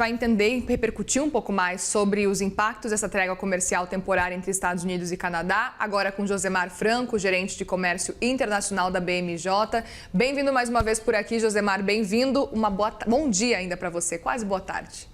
Vai entender e repercutir um pouco mais sobre os impactos dessa trégua comercial temporária entre Estados Unidos e Canadá, agora com Josemar Franco, gerente de comércio internacional da BMJ. Bem-vindo mais uma vez por aqui, Josemar, bem-vindo. Bom dia ainda para você, quase boa tarde.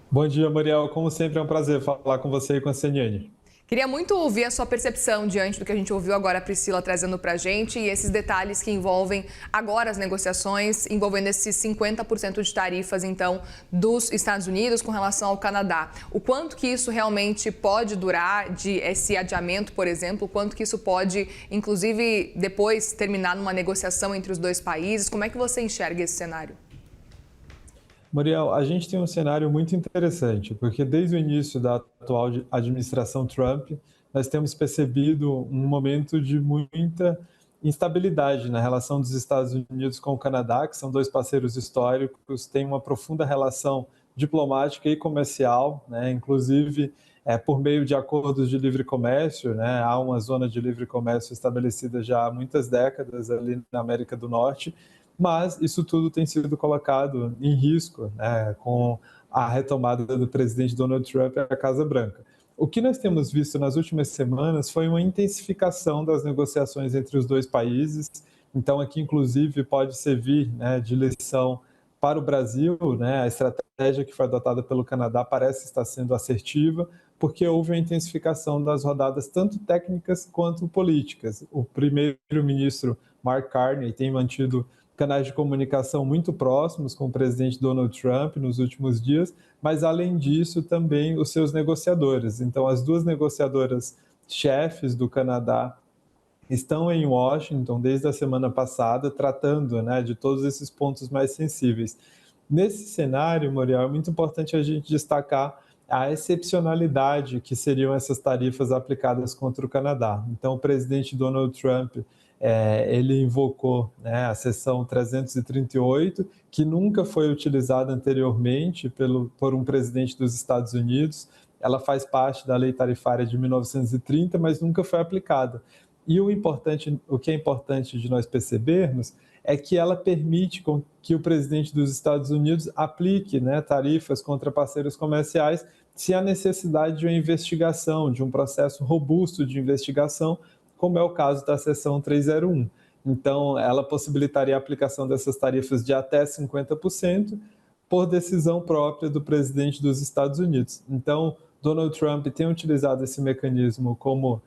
Bom dia, Mariel. Como sempre, é um prazer falar com você e com a CNN. Queria muito ouvir a sua percepção diante do que a gente ouviu agora a Priscila trazendo para a gente e esses detalhes que envolvem agora as negociações, envolvendo esses 50% de tarifas, então, dos Estados Unidos com relação ao Canadá. O quanto que isso realmente pode durar, esse adiamento, por exemplo, o quanto que isso pode, inclusive, depois terminar numa negociação entre os dois países? Como é que você enxerga esse cenário? Mariel, a gente tem um cenário muito interessante, porque desde o início da atual administração Trump, nós temos percebido um momento de muita instabilidade na relação dos Estados Unidos com o Canadá, que são dois parceiros históricos, têm uma profunda relação diplomática e comercial, né? Inclusive por meio de acordos de livre comércio, né? Há uma zona de livre comércio estabelecida já há muitas décadas ali na América do Norte, mas isso tudo tem sido colocado em risco, né, com a retomada do presidente Donald Trump à Casa Branca. O que nós temos visto nas últimas semanas foi uma intensificação das negociações entre os dois países. Então, aqui, inclusive, pode servir, né, de lição para o Brasil, né? A estratégia que foi adotada pelo Canadá parece estar sendo assertiva, porque houve uma intensificação das rodadas, tanto técnicas quanto políticas. O primeiro-ministro Mark Carney tem mantido canais de comunicação muito próximos com o presidente Donald Trump nos últimos dias, mas além disso também os seus negociadores. Então, as duas negociadoras chefes do Canadá estão em Washington desde a semana passada, tratando, né, de todos esses pontos mais sensíveis. Nesse cenário, Muriel, é muito importante a gente destacar a excepcionalidade que seriam essas tarifas aplicadas contra o Canadá. Então, o presidente Donald Trump ele invocou, né, a seção 338, que nunca foi utilizada anteriormente por um presidente dos Estados Unidos. Ela faz parte da lei tarifária de 1930, mas nunca foi aplicada. E o que é importante de nós percebermos é que ela permite que o presidente dos Estados Unidos aplique, né, tarifas contra parceiros comerciais se há necessidade de uma investigação, de um processo robusto de investigação, como é o caso da seção 301. Então, ela possibilitaria a aplicação dessas tarifas de até 50% por decisão própria do presidente dos Estados Unidos. Então, Donald Trump tem utilizado esse mecanismo como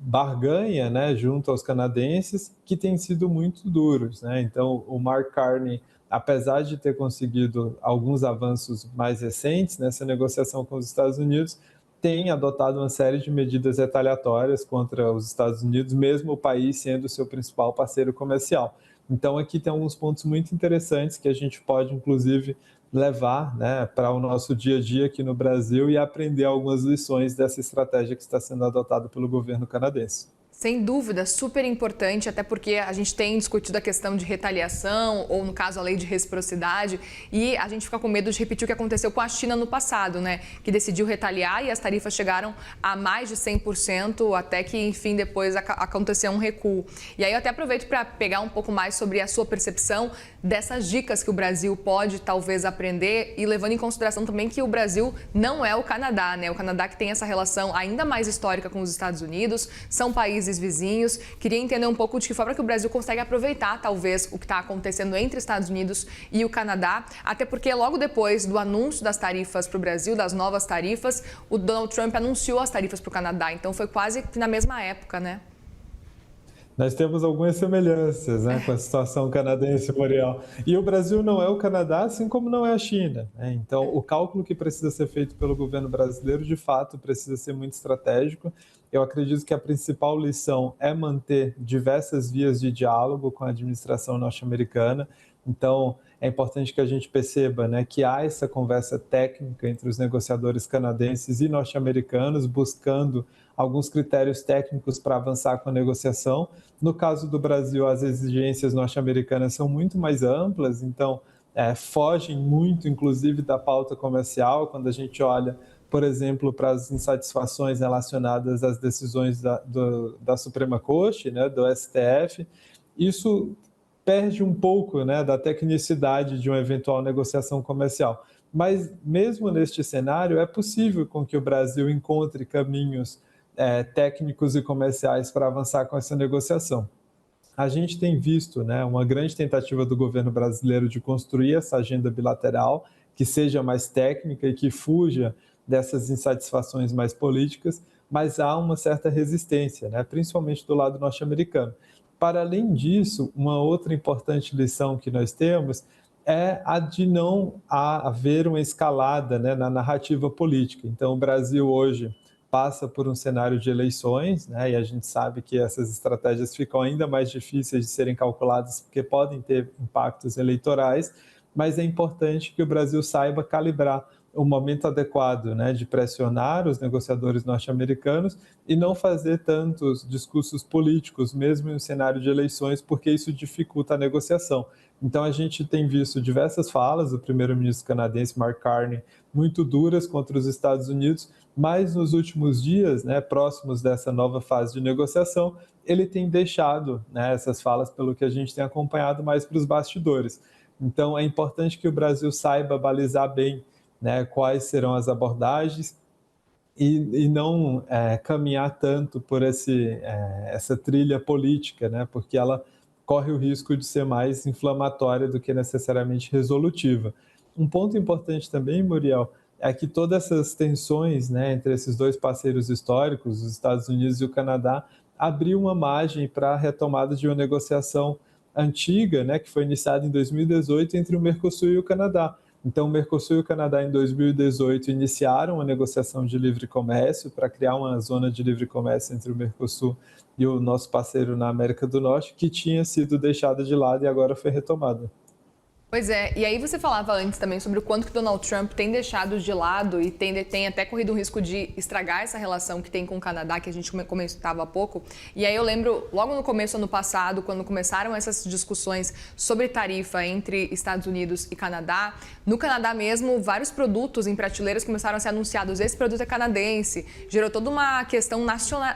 barganha, né, junto aos canadenses, que têm sido muito duros, né? Então, o Mark Carney, apesar de ter conseguido alguns avanços mais recentes nessa negociação com os Estados Unidos, tem adotado uma série de medidas retaliatórias contra os Estados Unidos, mesmo o país sendo o seu principal parceiro comercial. Então, aqui tem alguns pontos muito interessantes que a gente pode, inclusive, levar, né, para o nosso dia a dia aqui no Brasil e aprender algumas lições dessa estratégia que está sendo adotada pelo governo canadense. Sem dúvida, super importante, até porque a gente tem discutido a questão de retaliação, ou no caso a lei de reciprocidade, e a gente fica com medo de repetir o que aconteceu com a China no passado, né? Que decidiu retaliar e as tarifas chegaram a mais de 100%, até que, enfim, depois aconteceu um recuo. E aí eu até aproveito para pegar um pouco mais sobre a sua percepção dessas dicas que o Brasil pode talvez aprender, e levando em consideração também que o Brasil não é o Canadá, né? O Canadá que tem essa relação ainda mais histórica com os Estados Unidos, são países vizinhos. Queria entender um pouco de que forma que o Brasil consegue aproveitar, talvez, o que está acontecendo entre Estados Unidos e o Canadá, até porque logo depois do anúncio das tarifas para o Brasil, das novas tarifas, o Donald Trump anunciou as tarifas para o Canadá, então foi quase que na mesma época, né? Nós temos algumas semelhanças, né, com a situação canadense, Muriel. E o Brasil não é o Canadá, assim como não é a China, né? Então, o cálculo que precisa ser feito pelo governo brasileiro, de fato, precisa ser muito estratégico. Eu acredito que a principal lição é manter diversas vias de diálogo com a administração norte-americana. Então, é importante que a gente perceba, né, que há essa conversa técnica entre os negociadores canadenses e norte-americanos, buscando alguns critérios técnicos para avançar com a negociação. No caso do Brasil, as exigências norte-americanas são muito mais amplas, então fogem muito, inclusive, da pauta comercial. Quando a gente olha, por exemplo, para as insatisfações relacionadas às decisões da Suprema Corte, né, do STF, isso perde um pouco, né, da tecnicidade de uma eventual negociação comercial. Mas, mesmo neste cenário, é possível com que o Brasil encontre caminhos técnicos e comerciais para avançar com essa negociação. A gente tem visto, né, uma grande tentativa do governo brasileiro de construir essa agenda bilateral que seja mais técnica e que fuja dessas insatisfações mais políticas, mas há uma certa resistência, né, principalmente do lado norte-americano. Para além disso, uma outra importante lição que nós temos é a de não haver uma escalada, né, na narrativa política. Então, o Brasil hoje passa por um cenário de eleições, né, e a gente sabe que essas estratégias ficam ainda mais difíceis de serem calculadas porque podem ter impactos eleitorais, mas é importante que o Brasil saiba calibrar o momento adequado, né, de pressionar os negociadores norte-americanos e não fazer tantos discursos políticos, mesmo em um cenário de eleições, porque isso dificulta a negociação. Então, a gente tem visto diversas falas do primeiro-ministro canadense Mark Carney muito duras contra os Estados Unidos, mas nos últimos dias, né, próximos dessa nova fase de negociação, ele tem deixado, né, essas falas, pelo que a gente tem acompanhado, mais para os bastidores. Então, é importante que o Brasil saiba balizar bem, né, quais serão as abordagens e não caminhar tanto por essa trilha política, né, porque ela corre o risco de ser mais inflamatória do que necessariamente resolutiva. Um ponto importante também, Muriel, é que todas essas tensões, né, entre esses dois parceiros históricos, os Estados Unidos e o Canadá, abriu uma margem para a retomada de uma negociação antiga, né, que foi iniciada em 2018 entre o Mercosul e o Canadá. Então, o Mercosul e o Canadá, em 2018, iniciaram uma negociação de livre comércio para criar uma zona de livre comércio entre o Mercosul e o nosso parceiro na América do Norte, que tinha sido deixada de lado e agora foi retomada. Pois é, e aí você falava antes também sobre o quanto que Donald Trump tem deixado de lado e tem até corrido o risco de estragar essa relação que tem com o Canadá, que a gente comentava há pouco. E aí eu lembro, logo no começo do ano passado, quando começaram essas discussões sobre tarifa entre Estados Unidos e Canadá, no Canadá mesmo, vários produtos em prateleiras começaram a ser anunciados. Esse produto é canadense, gerou toda uma questão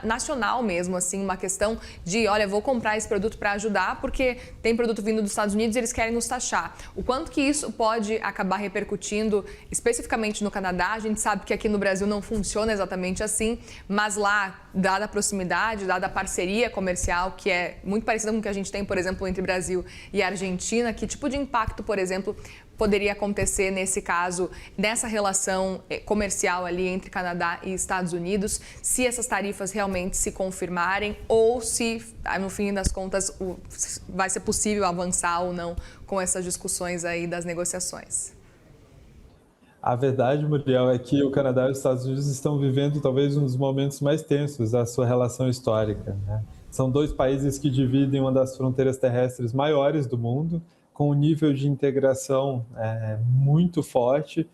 nacional mesmo, assim, uma questão de, olha, vou comprar esse produto para ajudar, porque tem produto vindo dos Estados Unidos e eles querem nos taxar. O quanto que isso pode acabar repercutindo especificamente no Canadá, a gente sabe que aqui no Brasil não funciona exatamente assim, mas lá, dada a proximidade, dada a parceria comercial, que é muito parecida com o que a gente tem, por exemplo, entre Brasil e Argentina, que tipo de impacto, por exemplo, poderia acontecer nesse caso, nessa relação comercial ali entre Canadá e Estados Unidos, se essas tarifas realmente se confirmarem ou se, no fim das contas, vai ser possível avançar ou não com essas discussões aí das negociações. A verdade, Muriel, é que o Canadá e os Estados Unidos estão vivendo talvez um dos momentos mais tensos da sua relação histórica, né? São dois países que dividem uma das fronteiras terrestres maiores do mundo, com um nível de integração muito forte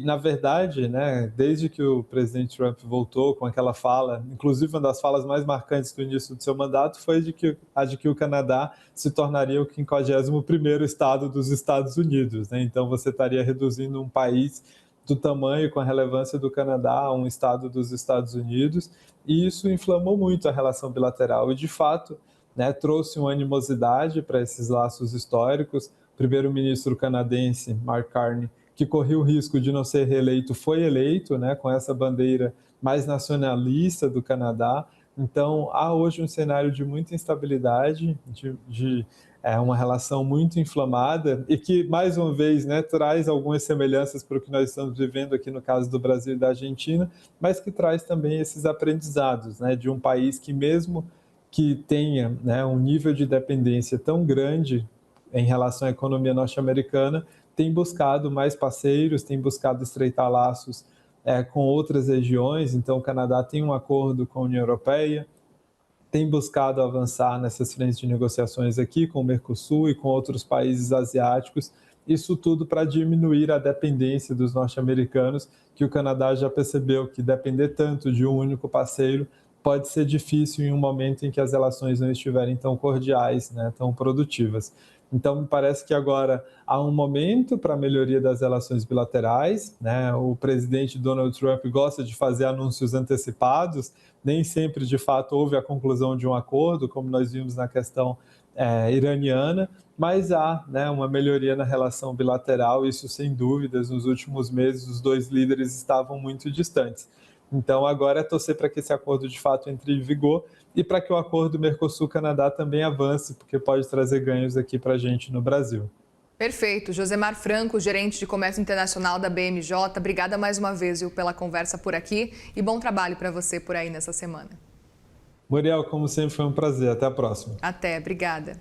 na verdade, né, desde que o presidente Trump voltou com aquela fala, inclusive uma das falas mais marcantes do início do seu mandato foi a de que o Canadá se tornaria o 51º estado dos Estados Unidos, né? Então você estaria reduzindo um país do tamanho e com a relevância do Canadá a um estado dos Estados Unidos, e isso inflamou muito a relação bilateral e, de fato, né, trouxe uma animosidade para esses laços históricos. O primeiro-ministro canadense, Mark Carney, que corria o risco de não ser reeleito, foi eleito, né, com essa bandeira mais nacionalista do Canadá. Então, há hoje um cenário de muita instabilidade, de uma relação muito inflamada e que, mais uma vez, né, traz algumas semelhanças para o que nós estamos vivendo aqui no caso do Brasil e da Argentina, mas que traz também esses aprendizados, né, de um país que, mesmo que tenha, né, um nível de dependência tão grande em relação à economia norte-americana, tem buscado mais parceiros, tem buscado estreitar laços com outras regiões. Então, o Canadá tem um acordo com a União Europeia, tem buscado avançar nessas frentes de negociações aqui com o Mercosul e com outros países asiáticos, isso tudo para diminuir a dependência dos norte-americanos, que o Canadá já percebeu que depender tanto de um único parceiro pode ser difícil em um momento em que as relações não estiverem tão cordiais, né, tão produtivas. Então, me parece que agora há um momento para a melhoria das relações bilaterais, né? O presidente Donald Trump gosta de fazer anúncios antecipados, nem sempre, de fato, houve a conclusão de um acordo, como nós vimos na questão iraniana, mas há, né, uma melhoria na relação bilateral, isso sem dúvidas. Nos últimos meses, os dois líderes estavam muito distantes. Então, agora é torcer para que esse acordo de fato entre em vigor e para que o acordo Mercosul-Canadá também avance, porque pode trazer ganhos aqui para a gente no Brasil. Perfeito. Josemar Franco, gerente de comércio internacional da BMJ, obrigada mais uma vez, viu, pela conversa por aqui e bom trabalho para você por aí nessa semana. Muriel, como sempre, foi um prazer. Até a próxima. Até, obrigada.